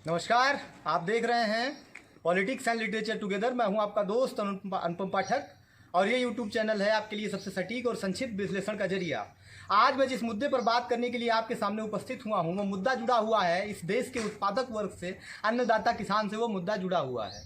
नमस्कार, आप देख रहे हैं पॉलिटिक्स एंड लिटरेचर टुगेदर। मैं हूं आपका दोस्त अनुपम पाठक और ये यूट्यूब चैनल है आपके लिए सबसे सटीक और संक्षिप्त विश्लेषण का जरिया। आज मैं जिस मुद्दे पर बात करने के लिए आपके सामने उपस्थित हुआ हूं वो मुद्दा जुड़ा हुआ है इस देश के उत्पादक वर्ग से, अन्नदाता किसान से। वो मुद्दा जुड़ा हुआ है।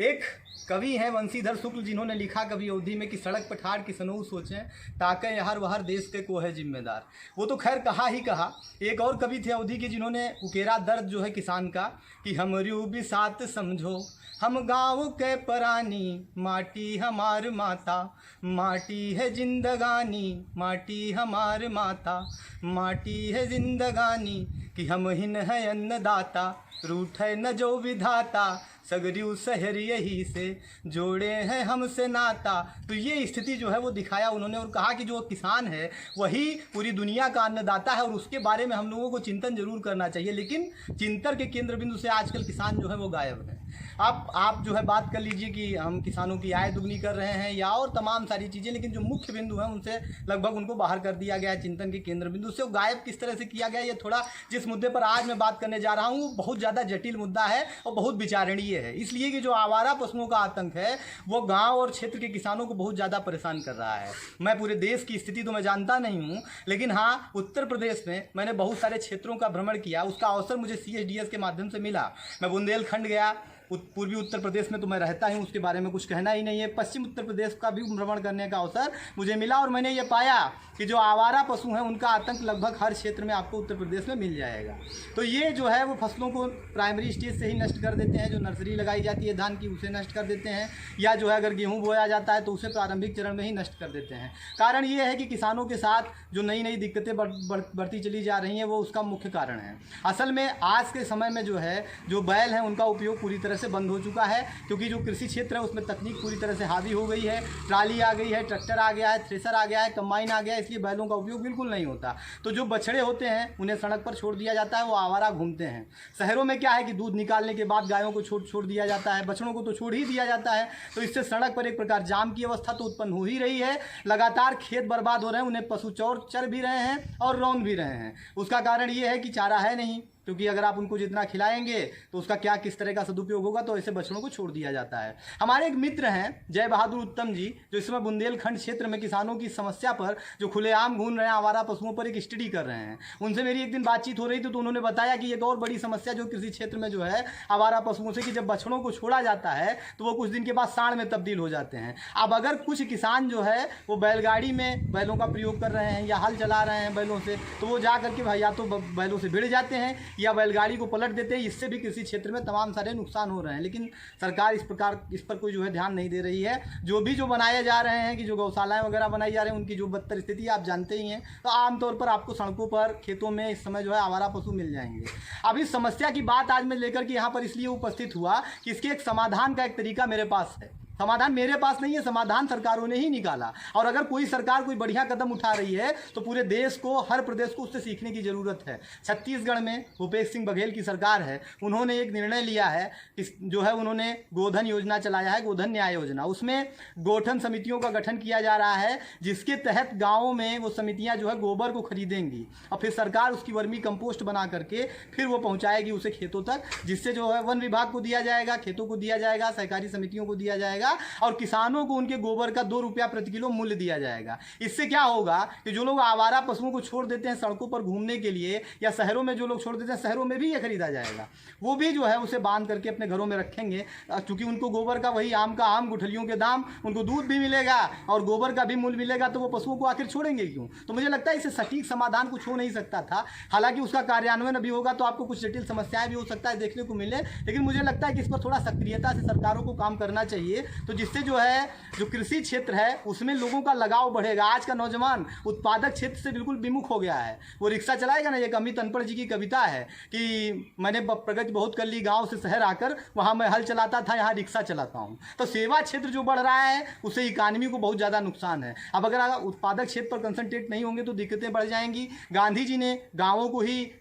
एक कवि हैं वंशीधर शुक्ल, जिन्होंने लिखा कवि अवधि में कि सड़क पर ठाड़ किसनऊ सोचें ताके यहर वहर देश के को है जिम्मेदार। वो तो खैर कहा ही कहा। एक और कवि थे अवधि के, जिन्होंने उकेरा दर्द जो है किसान का कि हमरू भी साथ समझो, हम गाँव के परानी, माटी हमार माता, माटी है जिंदगानी, माटी हमार माता, माटी है जिंदगानी, कि हम हिन है अन्नदाता, रूठ है न जो विधाता, सगरियू शहर यही से जोड़े हैं हमसे नाता। तो ये स्थिति जो है वो दिखाया उन्होंने और कहा कि जो किसान है वही पूरी दुनिया का अन्नदाता है और उसके बारे में हम लोगों को चिंतन जरूर करना चाहिए। लेकिन चिंतन के केंद्र बिंदु से आजकल किसान जो है वो गायब है। आप जो है बात कर लीजिए कि हम किसानों की आय दुगनी कर रहे हैं या और तमाम सारी चीज़ें, लेकिन जो मुख्य बिंदु है उनसे लगभग उनको बाहर कर दिया गया है चिंतन के केंद्र बिंदु से। वो गायब किस तरह से किया गया, ये थोड़ा जिस मुद्दे पर आज मैं बात करने जा रहा हूँ वो बहुत ज़्यादा जटिल मुद्दा है और बहुत विचारणीय है। इसलिए कि जो आवारा पशुओं का आतंक है वो गांव और क्षेत्र के किसानों को बहुत ज़्यादा परेशान कर रहा है। मैं पूरे देश की स्थिति तो मैं जानता नहीं हूँ, लेकिन हाँ, उत्तर प्रदेश में मैंने बहुत सारे क्षेत्रों का भ्रमण किया। उसका अवसर मुझे CSDS के माध्यम से मिला। मैं बुंदेलखंड गया, पूर्वी उत्तर प्रदेश में तो मैं रहता ही हूँ, उसके बारे में कुछ कहना ही नहीं है। पश्चिम उत्तर प्रदेश का भी भ्रमण करने का अवसर मुझे मिला और मैंने ये पाया कि जो आवारा पशु हैं उनका आतंक लगभग हर क्षेत्र में आपको उत्तर प्रदेश में मिल जाएगा। तो ये जो है वो फसलों को प्राइमरी स्टेज से ही नष्ट कर देते हैं। जो नर्सरी लगाई जाती है धान की उसे नष्ट कर देते हैं, या जो है अगर गेहूँ बोया जाता है तो उसे प्रारंभिक चरण में ही नष्ट कर देते हैं। कारण ये है कि किसानों के साथ जो नई नई दिक्कतें बढ़ती चली जा रही हैं वो उसका मुख्य कारण है। असल में आज के समय में जो है जो बैल हैं उनका उपयोग पूरी तरह से बंद हो चुका है, क्योंकि जो कृषि क्षेत्र है उसमें तकनीक पूरी तरह से हावी हो गई है। ट्राली आ गई है, ट्रैक्टर आ गया है, थ्रेसर आ गया है, कंबाइन आ गया है, इसलिए बैलों का उपयोग बिल्कुल नहीं होता। तो जो बछड़े होते हैं उन्हें सड़क पर छोड़ दिया जाता है, वो आवारा घूमते हैं। शहरों में क्या है कि दूध निकालने के बाद गायों को छोड़ दिया जाता है, बछड़ों को तो छोड़ ही दिया जाता है। तो इससे सड़क पर एक प्रकार जाम की अवस्था तो उत्पन्न हो ही रही है। लगातार खेत बर्बाद हो रहे हैं, उन्हें पशु चर भी रहे हैं और रौंद भी रहे हैं। उसका कारण ये है कि चारा है नहीं, क्योंकि अगर आप उनको जितना खिलाएंगे तो उसका क्या किस तरह का सदुपयोग होगा, तो ऐसे बछड़ों को छोड़ दिया जाता है। हमारे एक मित्र हैं जय बहादुर उत्तम जी, जो इस समय बुंदेलखंड क्षेत्र में किसानों की समस्या पर जो खुलेआम घूम रहे हैं, आवारा पशुओं पर एक स्टडी कर रहे हैं। उनसे मेरी एक दिन बातचीत हो रही थी तो उन्होंने बताया कि एक और बड़ी समस्या जो कृषि क्षेत्र में जो है आवारा पशुओं से, कि जब बछड़ों को छोड़ा जाता है तो वो कुछ दिन के बाद सांड में तब्दील हो जाते हैं। अब अगर कुछ किसान जो है वो बैलगाड़ी में बैलों का प्रयोग कर रहे हैं या हल चला रहे हैं बैलों से, तो वो जा करके या तो बैलों से भिड़ जाते हैं या बैलगाड़ी को पलट देते हैं। इससे भी कृषि क्षेत्र में तमाम सारे नुकसान हो रहे हैं, लेकिन सरकार इस पर कोई जो है ध्यान नहीं दे रही है। जो बनाए जा रहे हैं कि जो गौशालाएं वगैरह बनाई जा रही हैं उनकी जो बदतर स्थिति आप जानते ही हैं। तो आमतौर पर आपको सड़कों पर, खेतों में इस समय जो है आवारा पशु मिल जाएंगे। अब इस समस्या की बात आज मैं लेकर के यहाँ पर इसलिए उपस्थित हुआ कि इसके एक समाधान का एक तरीका मेरे पास है। समाधान मेरे पास नहीं है, समाधान सरकारों ने ही निकाला। और अगर कोई सरकार कोई बढ़िया कदम उठा रही है तो पूरे देश को, हर प्रदेश को उससे सीखने की ज़रूरत है। छत्तीसगढ़ में भूपेश सिंह बघेल की सरकार है, उन्होंने एक निर्णय लिया है कि जो है उन्होंने गोधन योजना चलाया है, गोधन न्याय योजना। उसमें गोठन समितियों का गठन किया जा रहा है, जिसके तहत गाँवों में वो समितियाँ जो है गोबर को खरीदेंगी और फिर सरकार उसकी वर्मी कंपोस्ट बना करके फिर वो पहुँचाएगी उसे खेतों तक, जिससे जो है वन विभाग को दिया जाएगा, खेतों को दिया जाएगा, सहकारी समितियों को दिया जाएगा और किसानों को उनके गोबर का 2 रुपया प्रति किलो मूल्य दिया जाएगा। इससे क्या होगा कि जो लोग आवारा पशुओं को छोड़ देते हैं सड़कों पर घूमने के लिए, या शहरों में जो लोग छोड़ देते हैं, शहरों में भी ये खरीदा जाएगा। वो भी जो है उसे बांध करके अपने घरों में रखेंगे, क्योंकि उनको गोबर का वही आम का आम, गुठलियों के दाम, उनको दूध भी मिलेगा और गोबर का भी मूल्य मिलेगा, तो वो पशुओं को आखिर छोड़ेंगे क्यों? तो मुझे लगता है इससे सटीक समाधान कुछ हो नहीं सकता था। हालांकि उसका कार्यान्वयन अभी होगा तो आपको कुछ जटिल समस्याएं भी हो सकता है देखने को मिले, लेकिन मुझे लगता है कि इस पर थोड़ा सक्रियता से सरकारों को काम करना चाहिए। तो जिससे जो है जो कृषि क्षेत्र है उसमें लोगों का लगाव बढ़ेगा। आज का नौजवान उत्पादक क्षेत्र से बिल्कुल विमुख हो गया है। वो रिक्शा चलाएगा ना, एक अमित अनपढ़ जी की कविता है कि मैंने प्रगति बहुत कर ली, गांव से शहर आकर वहां मैं हल चलाता था, यहाँ रिक्शा चलाता हूँ। तो सेवा क्षेत्र जो बढ़ रहा है उससे इकानमी को बहुत ज़्यादा नुकसान है। अब अगर उत्पादक क्षेत्र पर कंसंट्रेट नहीं होंगे तो दिक्कतें बढ़ जाएंगी। गांधी जी ने गाँवों को ही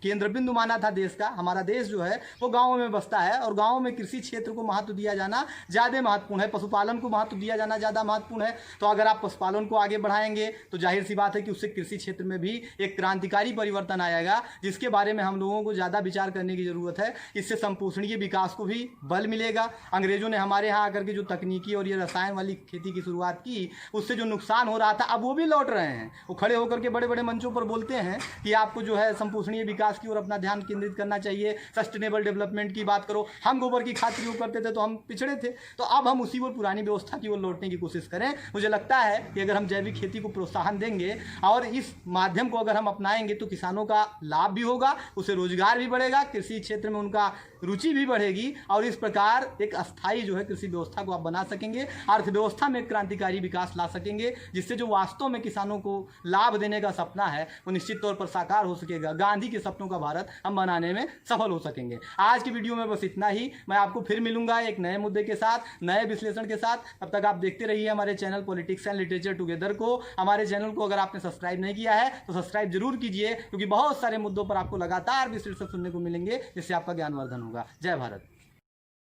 केंद्र बिंदु माना था देश का। हमारा देश जो है वो गाँव में बसता है और गाँव में कृषि क्षेत्र को महत्व दिया जाना ज़्यादा महत्वपूर्ण है, पशुपालन को महत्व दिया जाना ज़्यादा महत्वपूर्ण है। तो अगर आप पशुपालन को आगे बढ़ाएंगे तो जाहिर सी बात है कि उससे कृषि क्षेत्र में भी एक क्रांतिकारी परिवर्तन आएगा, जिसके बारे में हम लोगों को ज़्यादा विचार करने की ज़रूरत है। इससे संपोषणीय विकास को भी बल मिलेगा। अंग्रेजों ने हमारे यहाँ आकर के जो तकनीकी और ये रसायन वाली खेती की शुरुआत की, उससे जो नुकसान हो रहा था अब वो भी लौट रहे हैं। वो खड़े होकर के बड़े बड़े मंचों पर बोलते हैं कि आपको जो है संपोषणीय विकास की ओर अपना ध्यान केंद्रित करना चाहिए, सस्टेनेबल डेवलपमेंट की बात करो। हम गोबर की खाद प्रयोग करते थे तो हम पिछड़े थे, तो अब हम उसी वो पुरानी व्यवस्था की ओर लौटने की कोशिश करें। मुझे लगता है कि अगर हम जैविक खेती को प्रोत्साहन देंगे और इस माध्यम को अगर हम अपनाएंगे तो किसानों का लाभ भी होगा, उससे रोजगार भी बढ़ेगा, कृषि क्षेत्र में उनका रुचि भी बढ़ेगी और इस प्रकार एक अस्थायी जो है कृषि व्यवस्था को आप बना सकेंगे, अर्थव्यवस्था में क्रांतिकारी विकास ला सकेंगे, जिससे जो वास्तव में किसानों को लाभ देने का सपना है वो निश्चित तौर पर साकार हो सकेगा। गांधी के सपनों का भारत हम बनाने में सफल हो सकेंगे। आज की वीडियो में बस इतना ही। मैं आपको फिर मिलूंगा एक नए मुद्दे के साथ, नए विश्लेषण के साथ। तब तक आप देखते रहिए हमारे channel politics and literature together को। हमारे चैनल को अगर आपने सब्सक्राइब नहीं किया है तो सब्सक्राइब जरूर कीजिए, क्योंकि बहुत सारे मुद्दों पर आपको लगातार विश्लेषण सुनने को मिलेंगे, जिससे आपका ज्ञानवर्धन होगा। जय भारत।